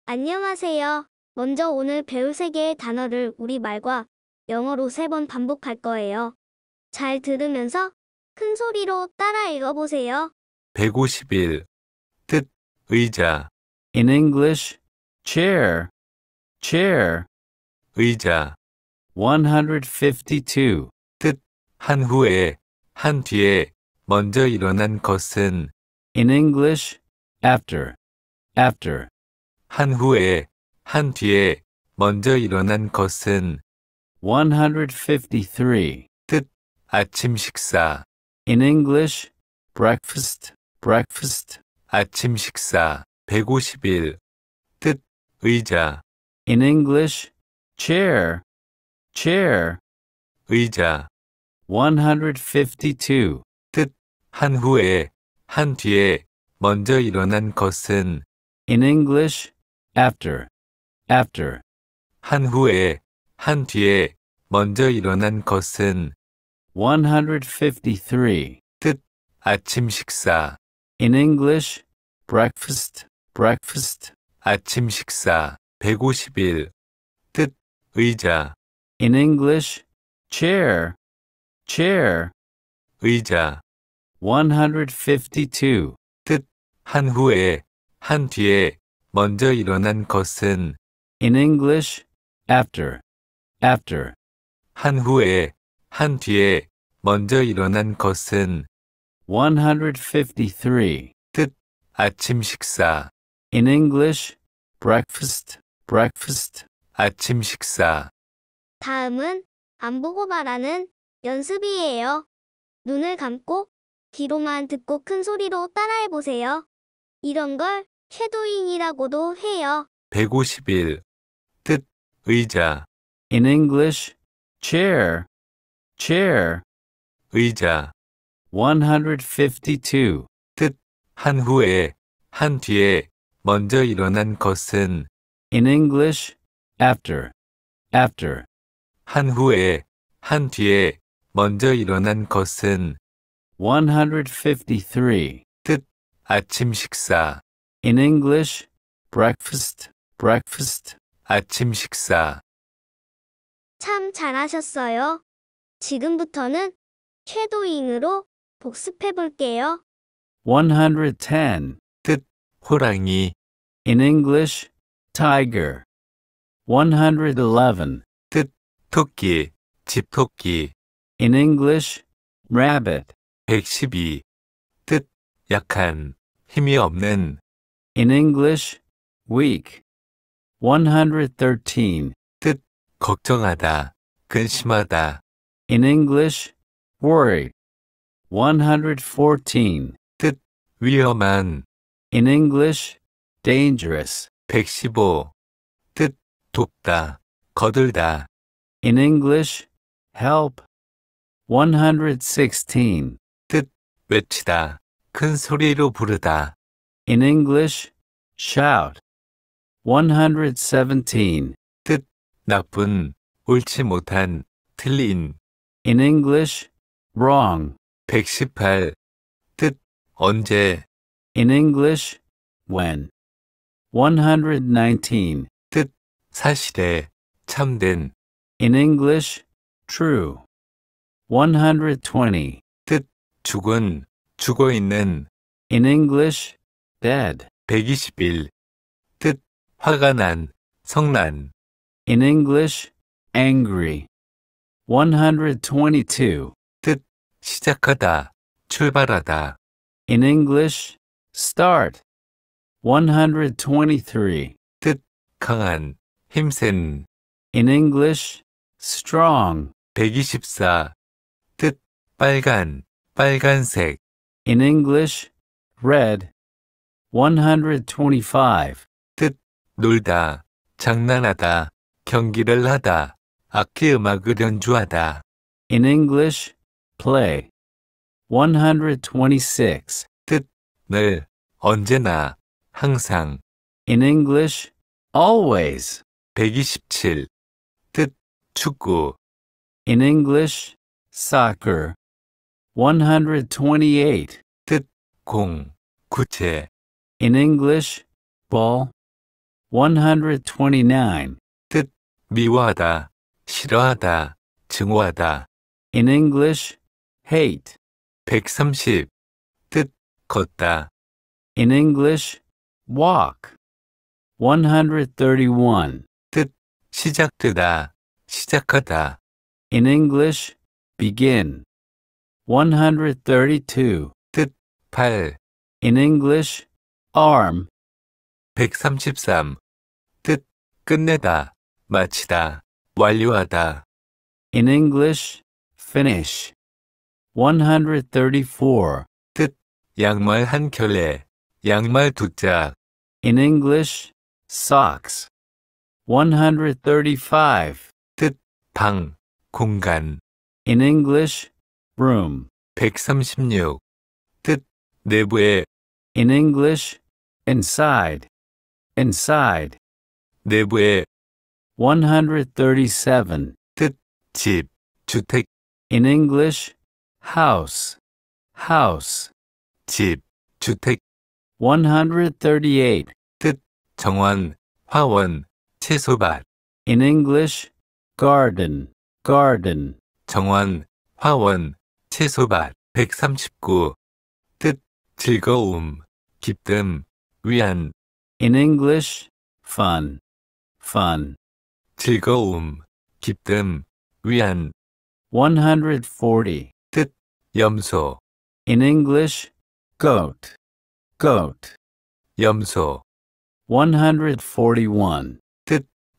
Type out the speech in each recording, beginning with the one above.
안녕하세요. 먼저 오늘 배울 세 개의 단어를 우리말과 영어로 3번 반복할 거예요. 잘 들으면서 큰 소리로 따라 읽어보세요. 151. 뜻, 의자, In English, chair, chair. 의자. 152. 뜻, 한 후에, 한 뒤에, 먼저 일어난 것은, In English, after, after. 한 후에, 한 뒤에, 먼저 일어난 것은, 153. 뜻, 아침 식사, In English, breakfast, breakfast. 아침 식사. 151. 뜻, 의자, In English, chair, chair. 의자. 152. 뜻, 한 후에, 한 뒤에, 먼저 일어난 것은, In English, after, after. 한 후에, 한 뒤에, 먼저 일어난 것은, 153. 뜻, 아침 식사, In English, breakfast, breakfast. 아침 식사. 151. 뜻, 의자, In English, chair, chair. 의자. 152. 뜻, 한 후에, 한 뒤에, 먼저 일어난 것은, In English, after, after. 한 후에, 한 뒤에, 먼저 일어난 것은, 153. 뜻, 아침 식사, In English, breakfast, breakfast. 아침 식사. 다음은 안 보고 말하는 연습이에요. 눈을 감고 귀로만 듣고 큰 소리로 따라해보세요. 이런 걸 쉐도잉이라고도 해요. 151. 뜻, 의자, In English, chair, chair. 의자. 152. 뜻, 한 후에, 한 뒤에, 먼저 일어난 것은, In English, after, after. 한 후에, 한 뒤에, 먼저 일어난 것은, 153. 뜻, 아침 식사, In English, breakfast, breakfast. 아침 식사. 참 잘하셨어요. 지금부터는 쉐도잉으로 복습해볼게요. 110. 뜻, 호랑이, In English, tiger. 111. 뜻, 토끼, 집토끼. In English, rabbit. 112. 뜻, 약한, 힘이 없는. In English, weak. 113. 뜻, 걱정하다, 근심하다. In English, worry. 114. 뜻, 위험한. In English, dangerous. 115. 뜻, 돕다, 거들다. In English, help. 116. 뜻, 외치다, 큰 소리로 부르다. In English, shout. 117. 뜻, 나쁜, 옳지 못한, 틀린. In English, wrong. 118. 뜻, 언제. In English, when. 119. 뜻, 사실에, 참된. In English, true. 120. 뜻, 죽은, 죽어있는. In English, dead. 121. 뜻, 화가 난, 성난. In English, angry. 122. 뜻, 시작하다, 출발하다. In English, start. 123. 뜻, 강한, 힘센. In English, strong. 124. 뜻, 빨간, 빨간색. In English, red. 125. 뜻, 놀다, 장난하다, 경기를 하다, 악기 음악을 연주하다. In English, play. 126. 뜻, 늘, 언제나, 항상. In English, always. 127. 뜻, 축구. In English, soccer. 128. 뜻, 공, 구체. In English, ball. 129. 미워하다, 싫어하다, 증오하다. In English, hate. 130. 뜻, 걷다. In English, walk. 131. 시작되다, 시작하다. In English, begin. 132. 팔. In English, arm. 133. 뜻, 끝내다, 마치다, 완료하다. In English, finish. 134. 양말 한 켤레, 양말 두 짝. In English, socks. 135. 방, 공간. In English, room. 136. 내부에, In English, inside. Inside. 내부에. 137. 집, 주택. In English, house. House. 집, 주택. 138. 정원, 화원, 채소밭. In English, garden. Garden. 정원, 화원, 채소밭. 139. 즐거움, 기쁨, 위안. In English, fun. Fun. 즐거움, 기쁨, 위안. 140. 염소, In English, goat. Goat. 염소. 141.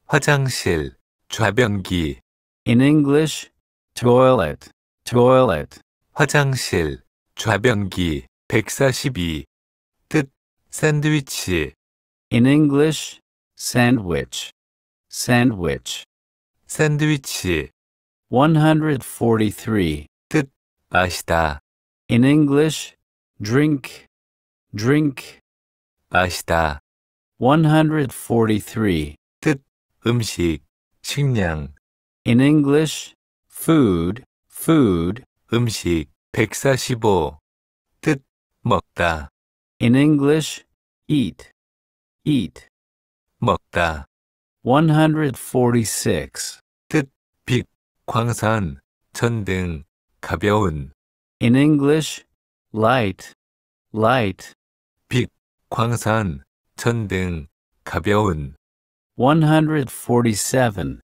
화장실, 좌변기. In English, toilet. Toilet. 화장실, 좌변기. 142. 샌드위치, In English, sandwich. Sandwich. 샌드위치. 143. 마시다, In English, drink. Drink. 마시다. 143. 음식, 식량. In English, food. Food. 음식. 145. 먹다, In English, eat. Eat. 먹다. 146. 빛, 광선, 전등, 가벼운. In English, light. Light. 빛, 광선, 전등, 가벼운. 147.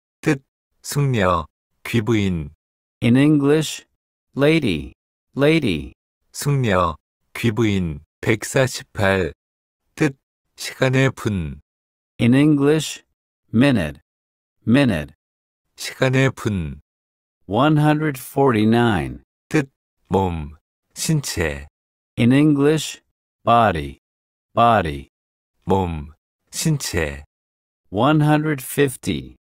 숙녀, 귀부인. In English, lady. Lady. 숙녀, 귀부인. 148. 시간의 분, In English, minute. Minute. 시간의 분. 149. 몸, 신체. In English, body. Body. 몸, 신체. 150.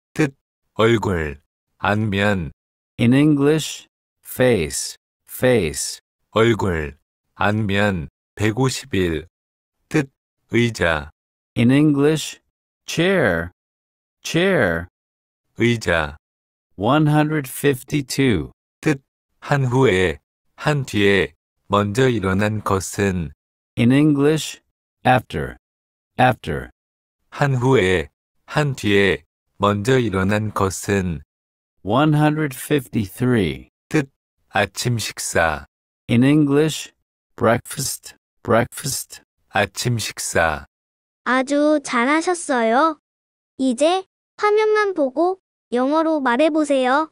얼굴, 안면. In English, face. Face. 얼굴, 안면. 151. 의자, In English, chair. Chair. 의자. 152. 한 후에, 한 뒤에, 먼저 일어난 것은. In English, after. After. 한 후에, 한 뒤에, 먼저 일어난 것은. 153. 아침 식사, In English, breakfast. Breakfast. 아침 식사. 아주 잘하셨어요. 이제 화면만 보고 영어로 말해보세요.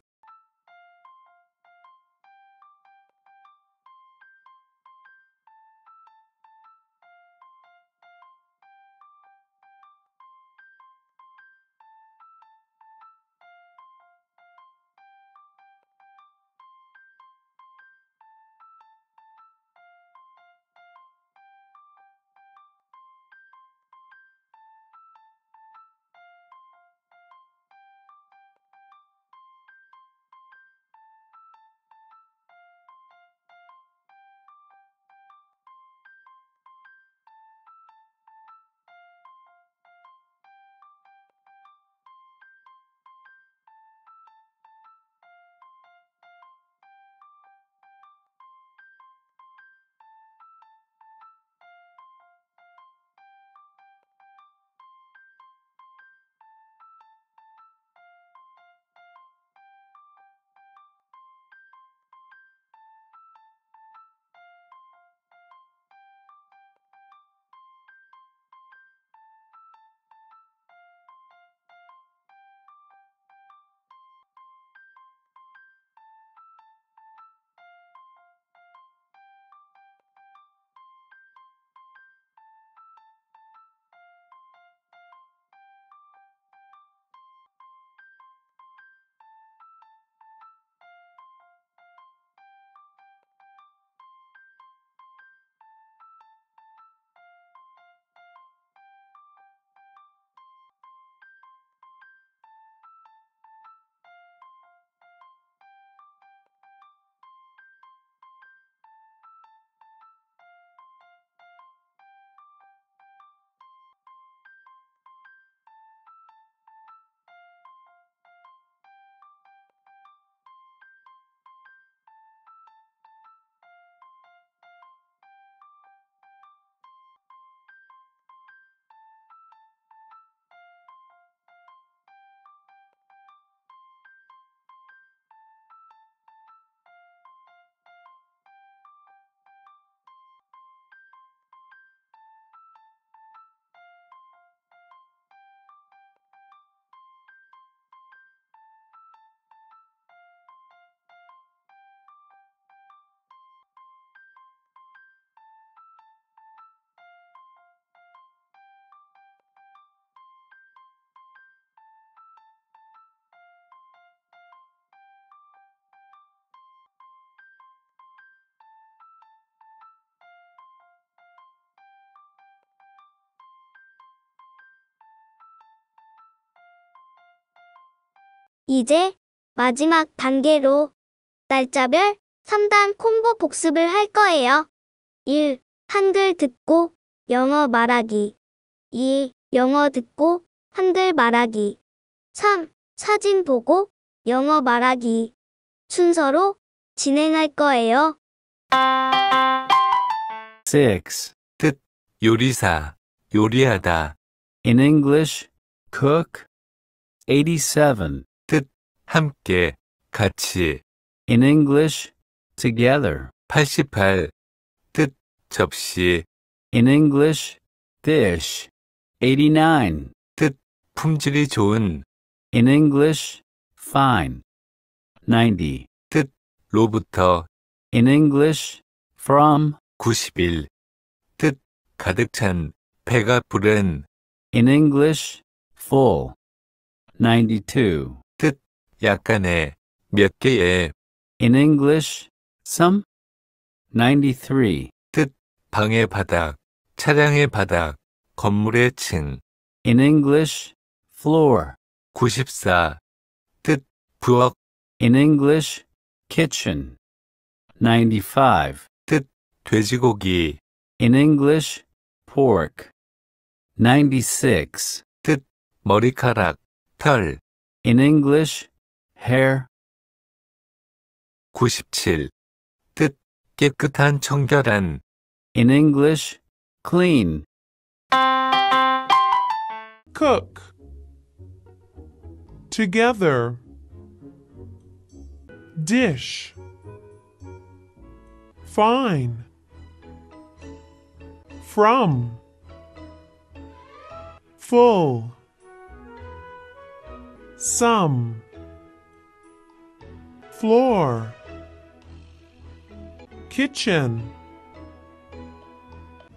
이제 마지막 단계로 날짜별 3단 콤보 복습을 할 거예요. 1. 한글 듣고 영어 말하기. 2. 영어 듣고 한글 말하기. 3. 사진 보고 영어 말하기. 순서로 진행할 거예요. 6. 요리사, 요리하다. In English, cook. 87. 함께, 같이. In English, together. 88. 접시. In English, dish. 89. 품질이 좋은. In English, fine. 90. 로부터. In English, from. 91. 가득 찬, 배가 부른. In English, full. 92. 약간의, 몇 개의. In English, some. 93. 방의 바닥, 차량의 바닥, 건물의 층. In English, floor. 94. 부엌. In English, kitchen. 95. 돼지고기. In English, pork. 96. 머리카락, 털. In English, hair. 97. 깨끗한 청결한. In English, clean. cook, together, dish, fine, from, full, some, floor, kitchen,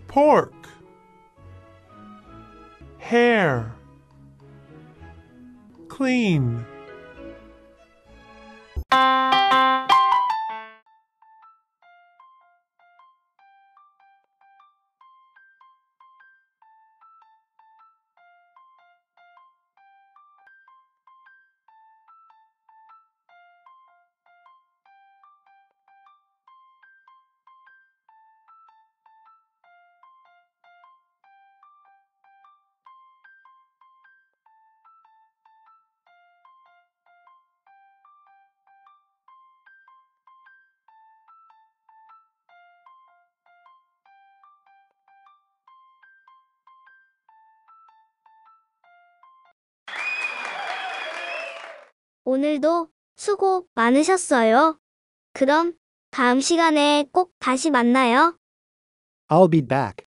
pork, hair, clean. 오늘도 수고 많으셨어요. 그럼 다음 시간에 꼭 다시 만나요. I'll be back.